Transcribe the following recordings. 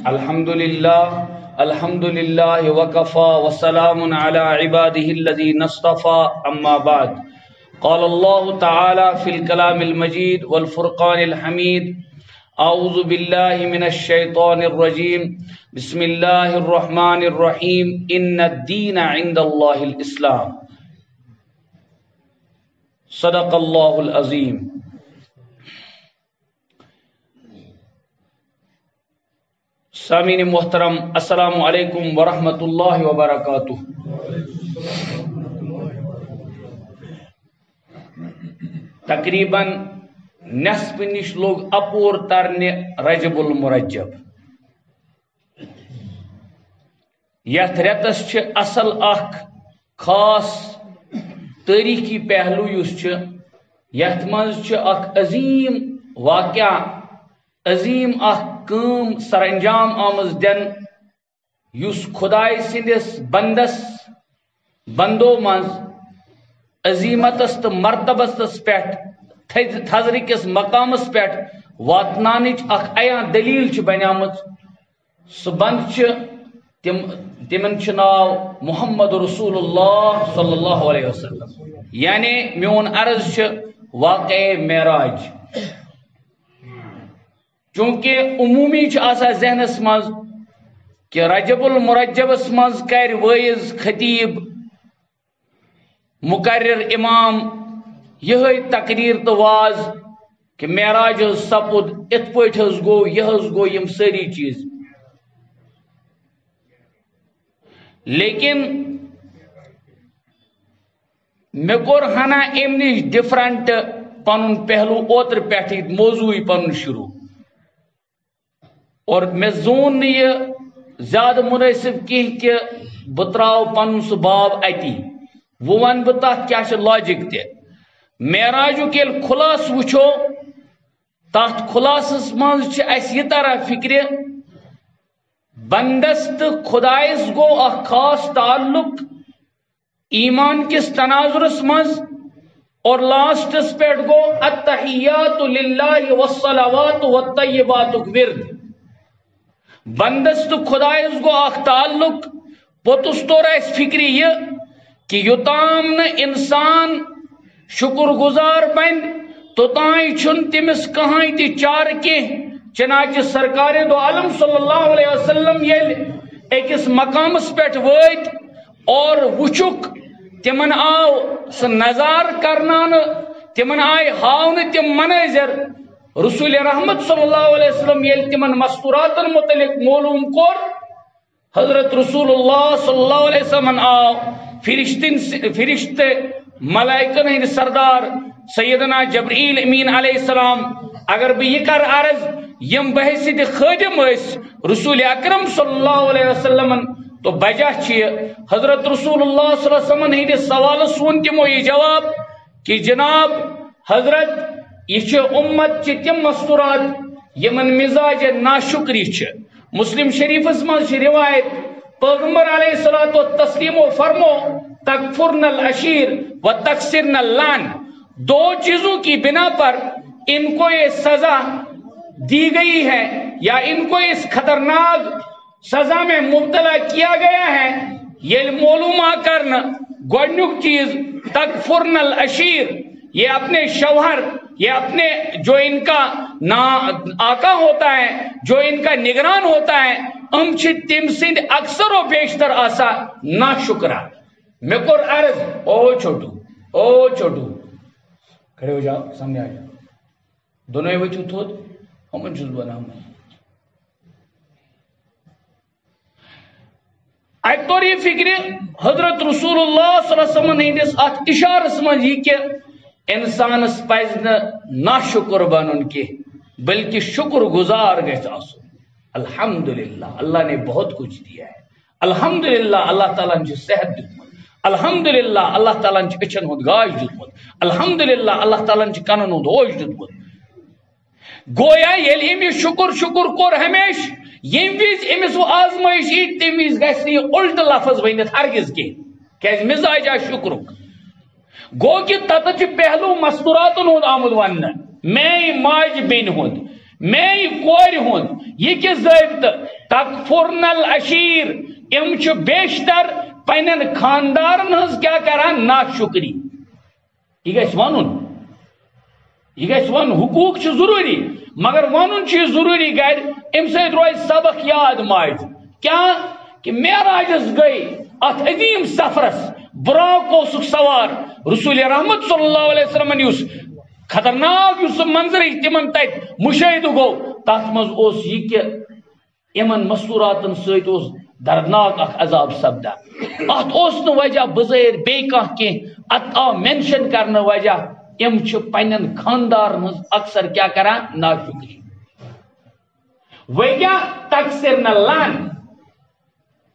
الحمد لله وكفى وسلام على عباده الذين اصطفى أما بعد قال الله تعالى في الكلام المجيد والفرقان الحميد أعوذ بالله من الشيطان الرجيم بسم الله الرحمن الرحيم إن الدين عند الله الإسلام صدق الله العظيم. سامعین محترم، السلام علیکم ورحمۃ اللہ وبرکاتہ. تقریباً نصف نش لوگ اپور ترنے رجب المرجب. یتھ ریتس اصل اخ خاص تاریخی پہلو یتھ مز اخ عظیم واقعہ، عظیم اخ کام سر انجام آمز دن یس خدای سندس بندو مز عظیمتس تو مرتبس پہ تھزرکس مقامس پہ واتنانچ اخ عیاں دلیل بنیامت. سہ بند تمن ناو محمد رسول اللہ صلی اللہ علیہ وسلم. یعنی میون عرض واقع معراج. چونکہ عمومی آسا ذہنس مز کہ رجب المرجبس مز کر وائز خطیب مقرر امام یہ تقریر تو واز کہ معراج سپد ات پہ گو یہ گو یم ساری چیز. لیکن مے کور ہنا ام نش ڈفرنٹ پن پہلو اوتر پہ موضوع پن شروع، اور میں زون یہ زیادہ مناسب کی کہ بہ تراو پن سہ باب اتی. وہ ون بہ تک کیا لاجک تہ. معراجک یل خلاص وچھو تات خلاصس مز اس یہ طرح فکر بندس تو خدائس گو اخ خاص تعلق ایمان کس تناظرس مز، اور لاسٹس پہ گو التحیات للہ والصلوات والطیبات ورد. بندس تو خدائس گو اخ تعلق پوتس طور اس فکری یہ کہ یوتام نہ انسان شکر گزار بند توتائیں چھن تمس کہاں تی چار کے. چنانچہ سرکار دو عالم صلی اللہ علیہ وسلم یل ایکس مقامس پہ ویت اور وچک تمن آو سہ نظار کرنان، تمن آئی ہاؤن تم مناظر. رسول رحمت صلی اللہ علیہ وسلم یل تمن مستورات متعلق معلوم کور، حضرت رسول اللہ صلی اللہ علیہ وسلم آو فرشت ملائکن ہند سردار سیدنا جبرائیل امین علیہ السلام. اگر بہ یہ کر عرض یم بحثیت خادم رسول اکرم صلی اللہ علیہ وسلم تو بجہ حضرت رسول اللہ صلی اللہ علیہ وسلم ہندس سوالس ون تمو یہ جواب کہ جناب حضرت یہ امت تم مستورات یمن مزاج ناشکری. مسلم شریفس مز روایت پیغمبر علیہ الصلوۃ والتسلیم و فرمو تکفرن العشیر و تکسرن اللعن. دو چیزوں کی بنا پر ان کو یہ سزا دی گئی ہے یا ان کو اس خطرناک سزا میں مبتلا کیا گیا ہے. یہ معلومہ کرنا گوڑنک چیز تکفرن العشیر، یہ اپنے شوہر، یہ اپنے جو ان کا آقا ہوتا ہے، جو ان کا نگران ہوتا ہے، ام تم سند اکثر و بیشتر آسا ناشکرا. میں کور عرض او چھوٹو کھڑے ہو جاؤ، سامنے آ جاؤ. دونوں یہ وچو تھوت ہم جز بنا ایتور یہ فکر حضرت رسول اللہ صلی اللہ علیہ وسلم ہندس ات اشارس من یہ کہ انسانس پز ناشکر بنن کی بلکہ شکر گزار گژھِ آسن. الحمدللہ اللہ نے بہت کچھ دیا ہے. الحمدللہ اللہ تعالیٰ نے صحت دیت. الحمدللہ اللہ تعالیٰ نے اچھن ہند گاش دیت. الحمدللہ اللہ تعالیٰ نے کنن ہند ہوش دیت. گویا یل امس شکر کور ہمیش یم وز امس وہ آزمائش ای تم وز گھس الٹ لفظ ونت ہرگز کی کیاز مزاج شکرک. گو کہ تت پہلو مستوراتن ہند آمد ون میں ماج بین ہند میں کور ہند یہ کہ ضابطہ العشیر ام چھ بیشتر پنن خاندارن ہز کیا کران ناشکری. یہ گژھِ ون حقوق چھ ضروری مگر ون چھ ضروری گر ام سۭتۍ روزِ سبق یاد ماج کیا کہ معراجس گئی ات عظیم سفرس براق اوسُکھ سوار رسول رحمت صلی اللہ علیہ وسلم یس خطرناک یس منظر تمن تت مشاہدہ گو تت مز اوس یہ کہ امن مستوراتن سۭتۍ اوس دردناک اخ عذاب سپدا. ات اوس نہٕ وجہ بظٲہر بیٚیہِ کانٛہہ کینٛہہ ات آو مینشن کرنہٕ وجہ ام چھ پنن خاندارن ہز اکثر کیا کران ناشکری. وجہ تکثر لان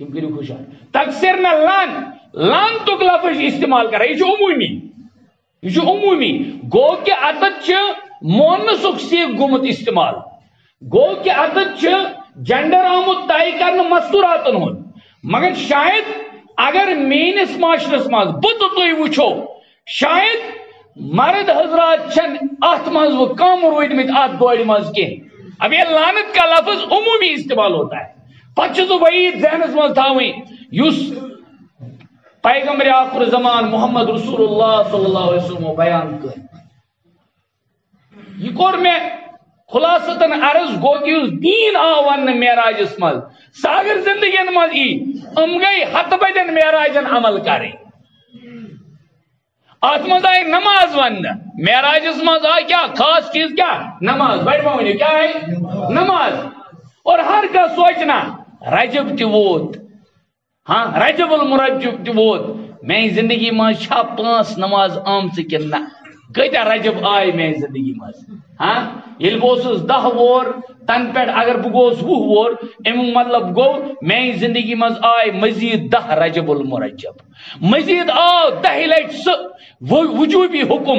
تم کرو خوشحال تکثر لان تک لفظ استعمال کر یہ عمومی گو کہ اتت مونسک سیکھ گومت استعمال گو کہ اتت جنڈر آمت طے کرنے مستوراتن ہند مگر شاید اگر میس معاشرس مز بت تھی وچو شاید مرد حضرات چن ات مز وہ کم رویدمت ات گوڑ مز کی. اب یہ لعنت کا لفظ عمومی استعمال ہوتا ہے پچھو تو وعید ذہنس مز تھاویں یس پیغمبر آخر زمان محمد رسول اللہ صلی اللہ علیہ وسلم بیان کر. یہ کور میں خلاصتاً عرض گو کہ اس دین آو ون معراجس مز ساگر زندگی مز ام گئی ہتھ بدن معراجن عمل کریں. ات مز آئی نماز ون معراجس مز آئی کیا خاص چیز کیا نماز بڑھ ونو کیا ہے نماز. اور ہر کا سوچنا رجب تہ ووت ہاں رجب المرجب تہ ووت میں زندگی مز چھا 5 نماز آمژ کن نہ کتیا رجب آئی میں زندگی مز ہاں یل بوسس 10 وور تن پہ اگر بہ گوس 20 وور امیک مطلب گو میں زندگی مز آئی مزید 10 رجب المرجب مزید آو 10 لٹ سہ وجوبی حکم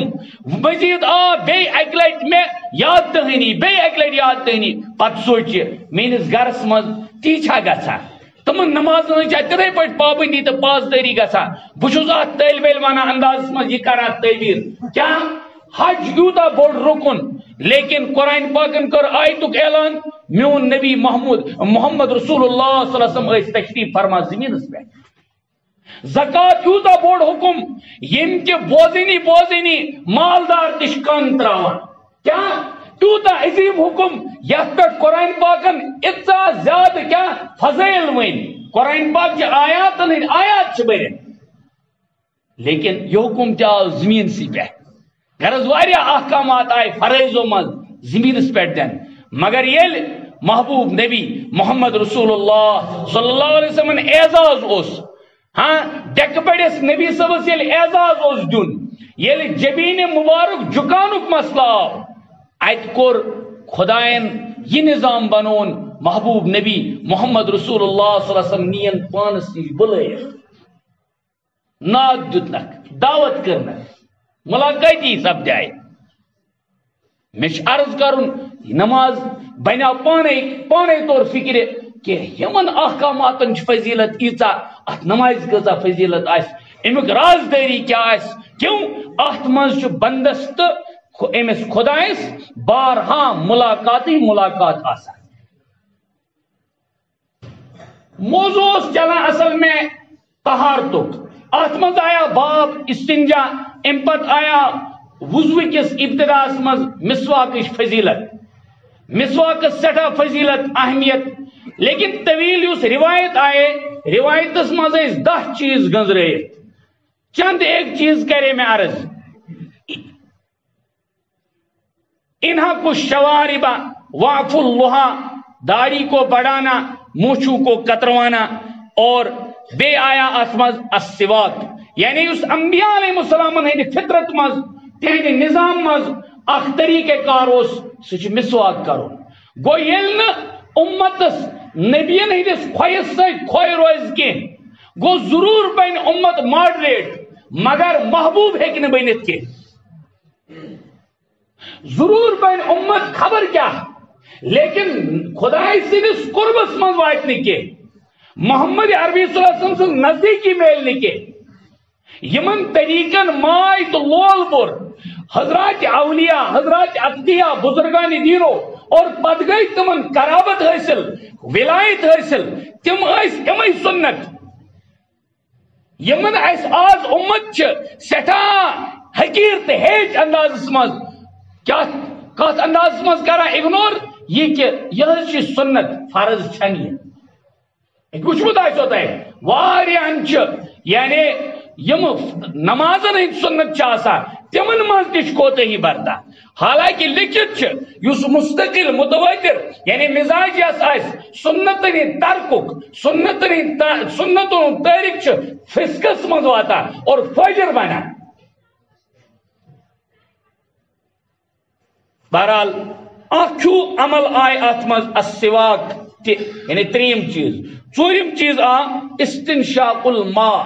مزید آ بی اک لٹ میں یاد دہانی بی اک لٹ یاد دہانی پتہ سوچ میس گرس مز تی چھا گژھان تمن نمازن تتھے پہ پابندی تو پاسداری گژھان بہت ات تیل ویل ونان اندازس مز یہ کران تعبیر کیا حج یوتہ بوڑ رکن لیکن قرآن پاکن کر آیتک اعلان میون نبی محمد رسول اللہ صلی اللہ علیہ وسلم تشریف فرما زمینس پہ. زکات یوتہ بوڑ حکم یم کہ بوزنی مالدار تش کن تراوان کیا تیوتہ عظیم حکم یت پہ قرآن پاکن اتنا زیادہ کیا فضائل ون قرآن پاک چہ آیاتن ہند آیات برت لیکن یہ حکم تہ آو زمین سی پہ غرض واریہ احکامات آئے فرائضو مز زمینس پہ دن مگر یل محبوب نبی محمد رسول اللہ صلی اللہ علیہ وسلم اعزاز اس ہاں ڈیک بڑس نبی صبس یل اعزاز اس دن یل جبین مبارک جکانک مسئلہ آو ات کور خدائن یہ نظام بنون محبوب نبی محمد رسول اللہ صلی اللہ علیہ وسلم نین پانس نش بلائت ناد دتنک دعوت کرنک ملاقاتی سپدائے مش عرض کرن نماز بنا پانے طور فکر کہ یمن احکاماتن فضیلت ایچا ات نماز کزا فضیلت آس امیک رازداری کیا آس کیوں ات مز بندس تو امس خدائس بارہا ملاقات آسان. موضوع چلان اصل میں طہارتک ات مز آیا باب استنجا ام پت آیا وضو کس ابتدا مز مسواک فضیلت مسواک سٹھا فضیلت اہمیت لیکن طویل اس روایت آئے روایتس مز 10 چیز گنزرائت چند ایک چیز کرے میں عرض انہا کو شواربہ وعف اللہا داڑھی کو بڑھانا مونچھوں کو کتروانا اور بے آیا اسمز السواک یعنی اس انبیاء علیہ السلام ہندی فطرت مز تہندی نظام مز اخ طریقہ کار اس سچ مسواک کرو گو یل امتس نبیین ہندس خویس سۭتۍ خوے روز کی گو ضرور بن امت ماڈریٹ مگر محبوب ہیکہ نہ بنت کی ضرور بن امت خبر کیا لیکن خدای سندس قربس من وات کی محمد عربی صلی اللہ علیہ وسلم سے نزدیکی میل نکے یمن طریقن مائی تو لول بور حضرات اولیاء حضرات اقدیاء بزرگان دینو اور پت گئی تمن قرابت حاصل ولایت حاصل تم امی سنت یمن اس آز امت سٹھا حقیر تو ہیچ انداز مز کیا کت انداز مز کرا اگنور یہ کہ یہ سنت فرض چھن یہ وچمت آسو تہ واریاہن یعنی یم نمازن ہند سنت تمن من تہ کوتاہی برتا حالانکہ لکھت اس مستقل متواتر یعنی مزاج سنتن ہند ترک سنتن تاریخ فسکس مز واتا اور فاجر بنان. بہرحال اکھو عمل آئے ات مز السواک یعنی تریم چیز. ژوٗرِم چیز آ استنشاق الماء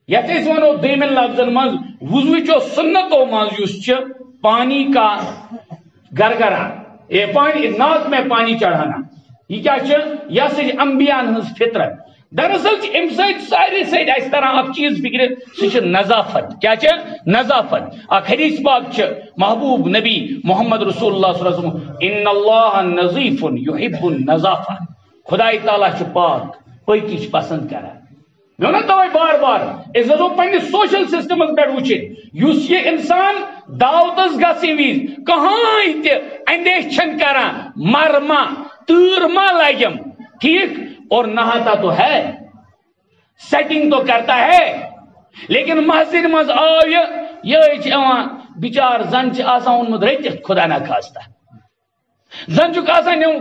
یتھ أسۍ ونو دویمن لفظن مز وضوچو سنتو مز یس پانی کا گرگرا پانی ناک میں پانی چڑھانا یہ کیا یہ سا انبیاء ہز فطرت. دراصل ام ساری سید اس طرح اک چیز فکر سہ نظافت کیا نظافت. اک حدیث پاک محبوب نبی محمد رسول اللہ صلی اللہ علیہ وسلم ان اللہ نظیف یحب النظافہ خدای تعالیٰ پاک پاکی پسند کران. میں نا توے بار بار اس گھو پنس سوشل سسٹمس پہ وچن اس یہ انسان دعوتس گھن وز کہاں تہ اندیش کران مرما تیر ما لگم ٹھیک اور نہاتا تو ہے سیٹنگ تو کرتا ہے لیکن مسجد مز آو یہ بچار زن اونمت رٹت خدا نہ خاصہ زن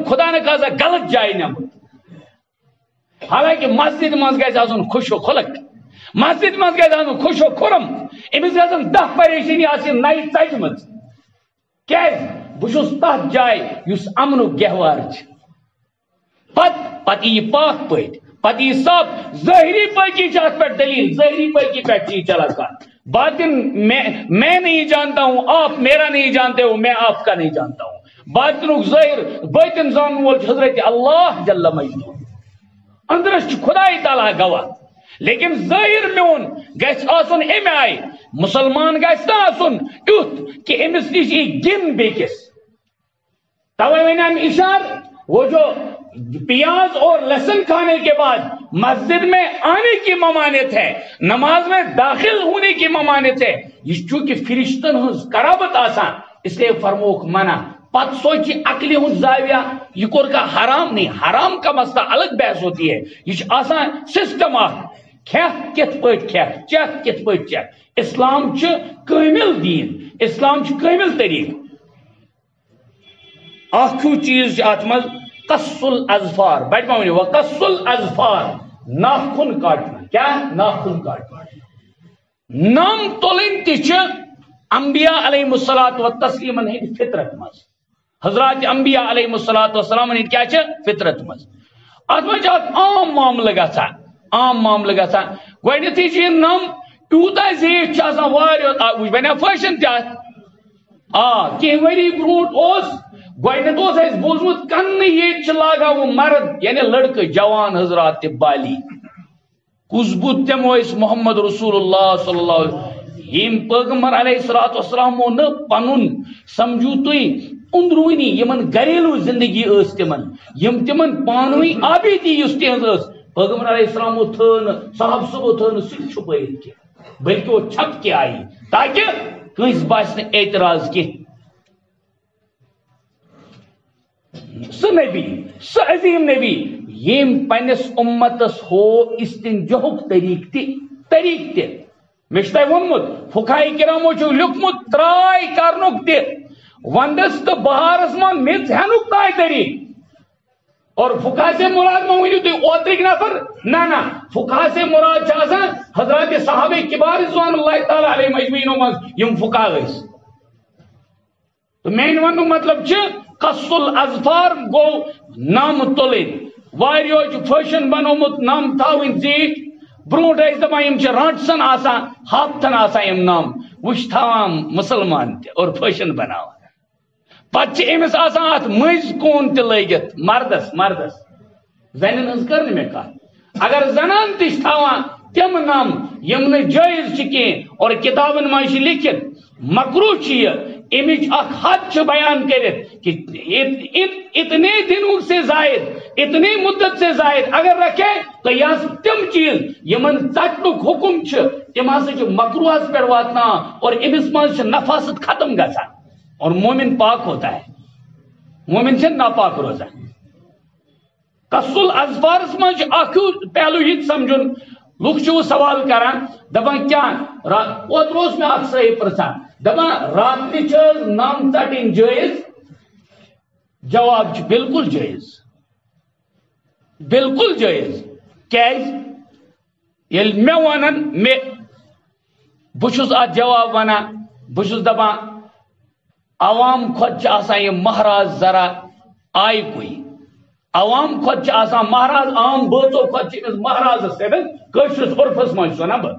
خدا نہ خاصہ غلط جائے نمت. حالانکہ مسجد مز گژھِ آسُن خوش و خلق مسجد مز گژھِ آسُن خوش و خرم أمِس گژھن 10 پریشانی آسٕنۍ نَیہِ ژَجمٕژ کیٛازِ بہٕ چھُس تَتھ جایہِ یُس اَمنُک گہوار چھِ. پتہٕ یی پاک پٲٹھۍ پتہٕ یی صاف ظٲہری پٲکی چھِ اَتھ پٮ۪ٹھ دٔلیٖل ظٲہری پٲکی پٮ۪ٹھ چھِ یہِ چلان کتھ. باطن میں نہیں جانتا ہوں آپ میرا نہیں جانتے ہو میں آپ کا نہیں جانتا ہوں. باطنُک ظٲہر باطن زانن وول چھُ حضرت اللہ جل مجدوٗ اندرس خدای تعالیٰ گواہ لیکن ظاہر میون گھس آسن امہ آئی مسلمان گھس نا آسن یُتھ کہ امس نش گن بیکس. توے ونان اشار وہ جو پیاز اور لہسن کھانے کے بعد مسجد میں آنے کی ممانعت ہے نماز میں داخل ہونے کی ممانعت ہے یہ چونکہ فرشتن ہز قرابت آسان اس لیے فرموک منع. پت سوچی عقلی ہوں زاویہ یہ کور کا حرام نہیں حرام کا مسئلہ الگ بحث ہوتی ہے یہ آسان سسٹم کھیت کت پٹ کھیت چیت کت پٹ چیت. اسلام کامل دین اسلام کامل طریق. اخو چیز ات مز قص الاظفار بڑھ ما ونو قص الاظفار ناخن کاٹنا کیا ناخن کاٹنا. نام تولن تہ انبیاء علیہم الصلوۃ والتسلیم ہند فطرت مز حضرات انبیاء علیہم الصلوۃ والسلام ہند کیا فطرت مز ات مز عام معاملہ گژھان عام معاملہ گژھان گۄڈنیتھٕے چھِ یہِ نم تیوٗتاہ زیٖٹھ چھِ آسان واریاہ وٕچھ بنیٛاو فیشن تہِ اتھ کینٛہہ ؤری برونٛٹھ اوس گۄڈنیتھ اوس اَسہِ بوٗزمُت کننہٕ ییٚتہِ چھِ لاگان وۄنۍ مرد یعنی لڑکہٕ جوان حضرات تہِ بالی کُس بُتھ تِمو ٲسۍ محمد رسول اللہ صلی اللہ علیہ وسلم یم پیغمبر علیہ الصلوۃ والسلام نہ پنن سمجھو تھی اندرونی یمن گھریلو زندگی اس تمن یم تمن پانوی آبیدی اس تہذ پیغمبر علیہ السلام تھن صاحب صبح تھن سہ چھپائت کی بلکہ وہ چھپ کے آئی تاکہ کنس باس نہ اعتراض کی. سہ نبی سہ عظیم نبی یم پنس امتس ہو استنجاہک طریق تہ مے وونمت فقہاء کرامو لیوکھمت تراے کرنک تہ وندس تو بہارس من میژ ہینک تاے طریق. اور فقہاء سے مراد ما ونیو تھی اوترک نفر نہ فقہاء سے مراد آسان حضرات صحابہ کبار رضوان اللہ تعالی علیہم اجمعین من یم فقہاء ٲسۍ. تو مین وننک مطلب قص الاظفار گو نام تلن واریو فیشن بنومت نام تھاون زیٹھ برونٹ ٲسۍ دپان یم چھِ رانٹسن آسان ہاپتن آسان یم نام وچھ تھاوان مسلمان تہ اور فیشن بناوان پتہ امس آسان ات مز کون تہ لگت مردس زنن ہز کر مے کت اگر زنان تہ تھاوان تم نام یم نے جائز کی اور کتابن میں لکھت مکروہ امچ اخ حد بیان کرت کہ اتنے دنوں سے زائد اتنی مدت سے زائد اگر رکھے تو یہ تم چیز یمن ٹٹنک حکم تم ہسا مکروہس پہ واتنا اور امس مز نفاست ختم گژھان اور مومن پاک ہوتا ہے مومن سے ناپاک روزان قصل اظفارس مز پہلو یہ سمجھن لوگ وہ سوال کران دپان کیا اوتر میں اخ صحیح پرسان دپان رات نام ژٹن جائز جواب بالکل جائز بالکل جائز کیاز یل میں ونن میں بچس ات جواب ونان بچس دپان عوام کھت آسان یہ مہراز ذرا آئی کوئی عوام کھت آسان مہراز عام بٲژو کھت مہراز کشرس عرفس مز ونان بہ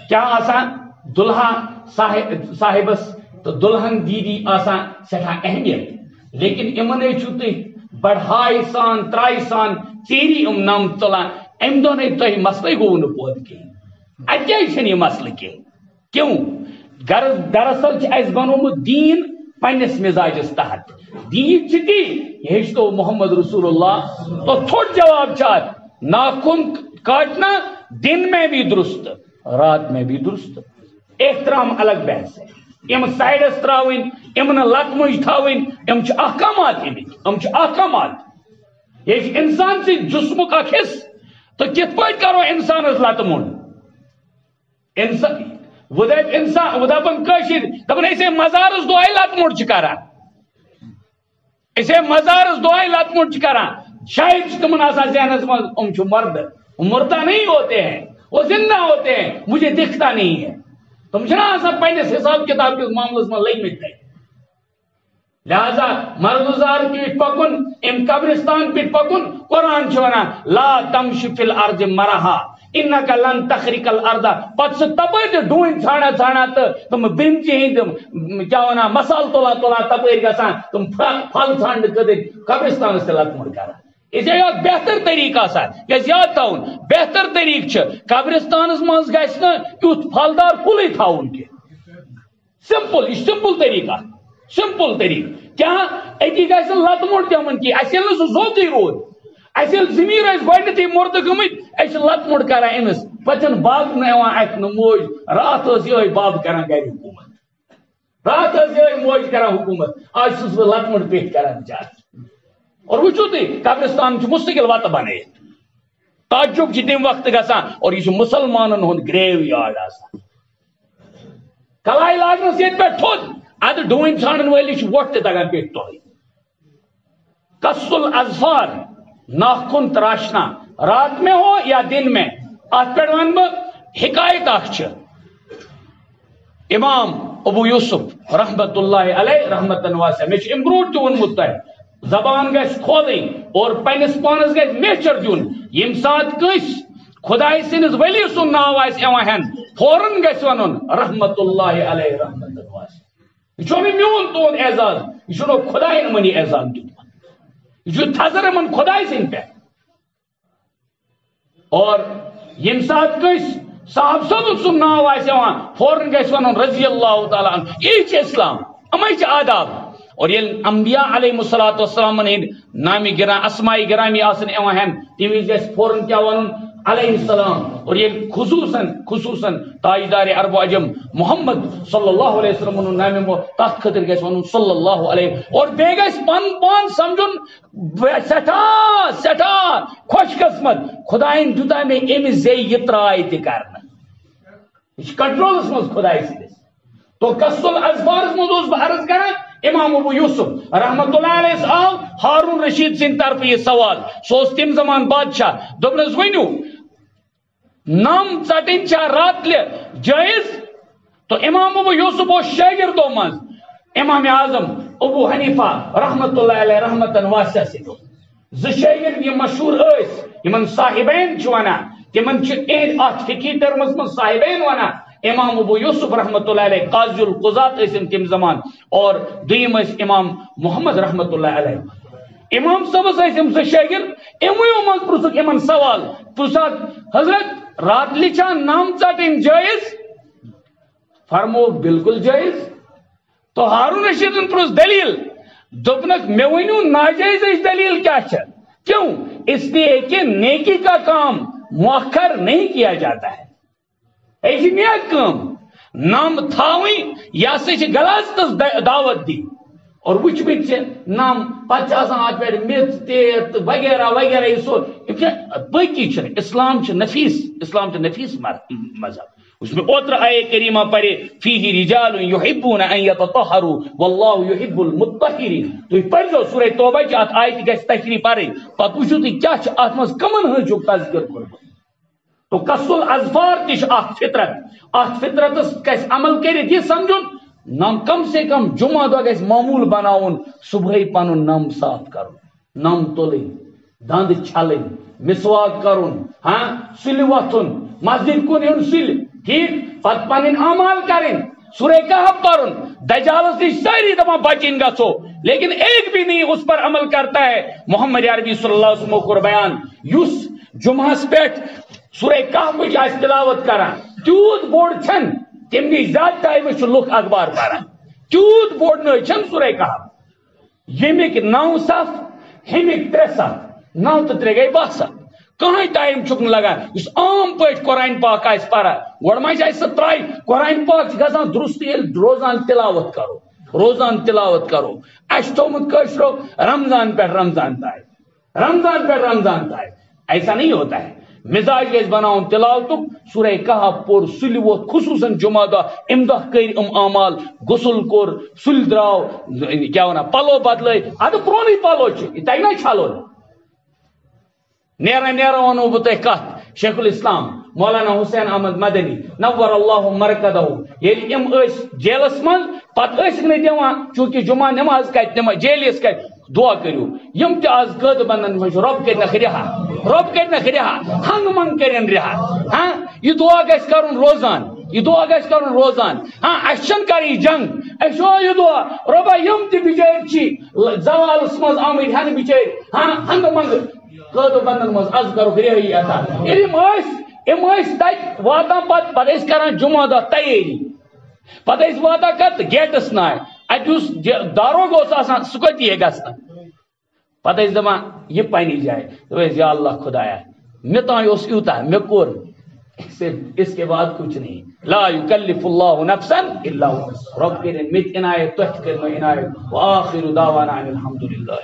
کیا آسان دلہا صاحبس تو دلہن دیدی آسان سٹھا اہمیت لیکن امنے چھو تھی بڑھائی سان ترائی سان چیری نام تلان ام دو نہیں تو مسئلہ گو نہ پود کی اکیا چھن یہ مسئلہ کی کیوں دراصل اس بنومت دین پنس مزاجس تحت دین چتی یہ تو محمد رسول اللہ تو تھوڑ جواب چاہت ناخن کاٹنا دن میں بھی درست رات میں بھی درست احترام الگ بحث ہے ام سائڈس تراؤن ام لت مج تھاؤن ام احکامات احکامات یہ انسان سے جسمک اخ حص تو کت پہ کرو انسان لت مڈ انسان وہ دپان کشر دپان اسے مزارس دعائے لت مڈ کران اسے مزارس دعائے لت مڈ کران شاید تمن آسان ذہنس مز مرد مردہ نہیں ہوتے ہیں وہ زندہ ہوتے ہیں مجھے دکھتا نہیں ہے تم چھنا آسان پنس حساب کتاب کے معاملس میں لگمت ہے لہذا مردزار پیٹ پکن ام قبرستان پیٹ پکن قرآن چھونا لا تمش فی الارض مرحا انکا لن تخرق الارض پت سے تپر ڈوئن ژھانا ژھانا تو تم برمچی ہند کیا ہونا مسال تولا تولا تپر گسان تم پھل ژھانڈ کدر قبرستان سے لت مڑ کران اسے یاد بہتر طریقہ سا کیس یاد تاؤن بہتر طریق قبرستانس مز گھس نا یوت پھلدار کُلے تھاؤن کی سمپل یہ سمپل طریقہ سمپل طریقہ کیا اتی گھس لت مڑ تمن کی اسی سہ زوتی رود اسی زمین گۄڈنیتھٕے مردہ گٔمٕتۍ اَسہِ چھِ لت مڑ کران أمِس پتہٕ باغ نوان اتھ نہٕ موج رات ٲس یِہوے باب کران گرِ حکومت رات ٲس یِہوے موج کران حکومت آج چھُس بہٕ لت مڑ پیٹ کران بچار اور وچھو تھی قبرستان مستقل وت بنائت تعجب تم وقت گسان اور یہ مسلمانن ہند گریو یارڈ آسان کلائی لاگنس یہ پہ تھوت اد ڈوئن ژھانڈن ولس ووٹ تگان پیٹ تہ قص الاظفار ناخن تراشنا رات میں ہو یا دن میں ات پہ ون بہ حکایت اخ امام ابو یوسف رحمت اللہ علیہ رحمتن واسع مے ام برونٹ تہ وونمت تہ زبان گھس کھولن اور پنس پانس گھس میچر دن یم سات کس خدائے سندس ولی سن ناو آس ہین فوراً گھس ون رحمت اللہ علیہ رحمت یہ میون تہد اعزاز یہ خدائے منی اعزاز دیت یہ تھزر من خدائے سند پہ اور یم سات کس صاحب صاحب سن ناو آس فوراً گھس ون رضی اللہ تعالیٰ عنہ یہ اسلام امے آداب اور یہ انبیاء علیہ السلام نام گرام اسمائی گرامی آسن ہین تم وز فوراً کیا ون علیہ السلام اور یہ خصوصاً تاجدار عرب و عجم محمد صلی اللہ علیہ وسلم نام تک خطر گھس ون صلی اللہ علیہ اور بے گھس پن پان سمجھن سٹھا سٹھا خوش قسمت خدائن دیتا میں امس زی یہ ترائی تہ کرنا یہ کنٹرولس مز خدائے سندس تو قص الاظفارس مز بہ عرض کران امام ابو یوسف رحمت اللہ علیہ آو ہارون رشید سند طرف یہ سوال سو تم زمان بادشاہ دپنس ونیو نام ژٹن چا رات لے جائز تو امام ابو یوسف و شاگردوں مز امام اعظم ابو حنیفہ رحمت اللہ علیہ رحمتن واسع سندو ز شاگرد یہ مشہور اس یمن صاحبین ونان تمن ات فقی ٹرمس من صاحبین ونان امام ابو یوسف رحمت اللہ علیہ قاضی القضات اسم تم زمان اور دویم امام محمد رحمت اللہ علیہ امام صاحب اسم سے شاگرد امو من پرسک امن سوال پرسات حضرت رات لچھان نام ٹٹن جائز؟ فرمو بالکل جائز. تو ہارون رشیدن پرس دلیل دوپنک میں ونیو ناجائز دلیل کیا ہے؟ کیوں؟ اس لیے کہ نیکی کا کام مؤخر نہیں کیا جاتا ہے. ایسی نیک کام نام تھاویں یا سے غلط دعوت دی اور وچ بچ نام پتہ آسان پہ میت تیت وغیرہ وغیرہ یہ سو باقی اسلام اسلام نفیس مذہب. اس میں اوتر آئے کریمہ پڑھے فیہ رجال یحبون ان یتطہروا واللہ یحب المطہرین. تھی پڑھو سورہ توبہ کی ات آیت گژھِ تشریح پڑھیں پتہ وچھو تھی کیا ات مز کمن ہنچ تذکر کورمت. تو کسل اظفار تش فطرت ات فطرتس گژھِ عمل کرت یہ سمجھن نم کم سے کم جمعہ دہ گژھِ معمول بناون صبح پنن نم صاف کرن نم تلن دند چھلن مسواک کرن ہاں سُلہِ وتھن مسجد کن یُن سُلہِ ٹھیک پتہ پنن اعمال کریں سورہ کہف پڑھن دجالس نش ساری دپان بچن گژھو لیکن ایک بھی نہیں اس پر عمل کرتا ہے. محمد عربی صلی اللہ علیہ وسلم کور بیان یس جمعہس پہ سورہ کہف آس تلاوت کران تیوت بوڑ چھن تم نش زیادہ ٹائم لوگ اخبار پران تیوت بوڑ نچن سورہ کہف. یمیک 9 صف ہمیک 3 صف 9 تو 3 گئی 12 صف کہیں ٹائم چھک لگان. اس عام پہ قرآن پاک آس پارا گوڑ ما سہ ترائی قرآن پاک گژھان درست روزان تلاوت کرو اس تھومت کشرو رمضان پہ رمضان تائے ایسا نہیں ہوتا ہے. مزاج گژھِ بناؤن تلاوتک سورہ کہف پور سُلہِ ووت خصوصاً جمعہ دہ ام دہ کر اعمال غسل کور سُلہِ درٛاو کیا ونان پلو بدلے ادٕ پرونٕے پلو یہ تگہِ نا چھلُن. نیرا ونو بہ تہ کت شیخ الاسلام مولانا حسین احمد مدنی نور اللہ مرکدہ یل ام جیلس من پتہ دِوان چونکہ جمعہ نماز کت جیلس کت دعا کرو یم تہ آز قید بندن رب کرنکھ رہا ہنگ منگ کرن رہا. ہاں یہ دعا گژھِ کرن روزان ہاں اچھن کری جنگ اچھو یہ دعا ربا یم تہ بچار زوالس مز آمد ہن بچار ہاں ہنگ منگ قید بندن مز از کرو رہی عطا. ام تت واتان پتہ کران جمعہ دہ تیاری پتہ واتان کت گیٹس نائے اتس داروگ آسان سہ کت یہ گھن پتہ دپان یہ پنہ جائے یا اللہ خدایا مے تان یوتہ مے کور اس کے بعد کچھ نہیں. لا یکلف اللہ نفسا الا وسعها رب کرن مت عنایت تہ کرن عنایت وآخر دعوانا ان الحمد للہ.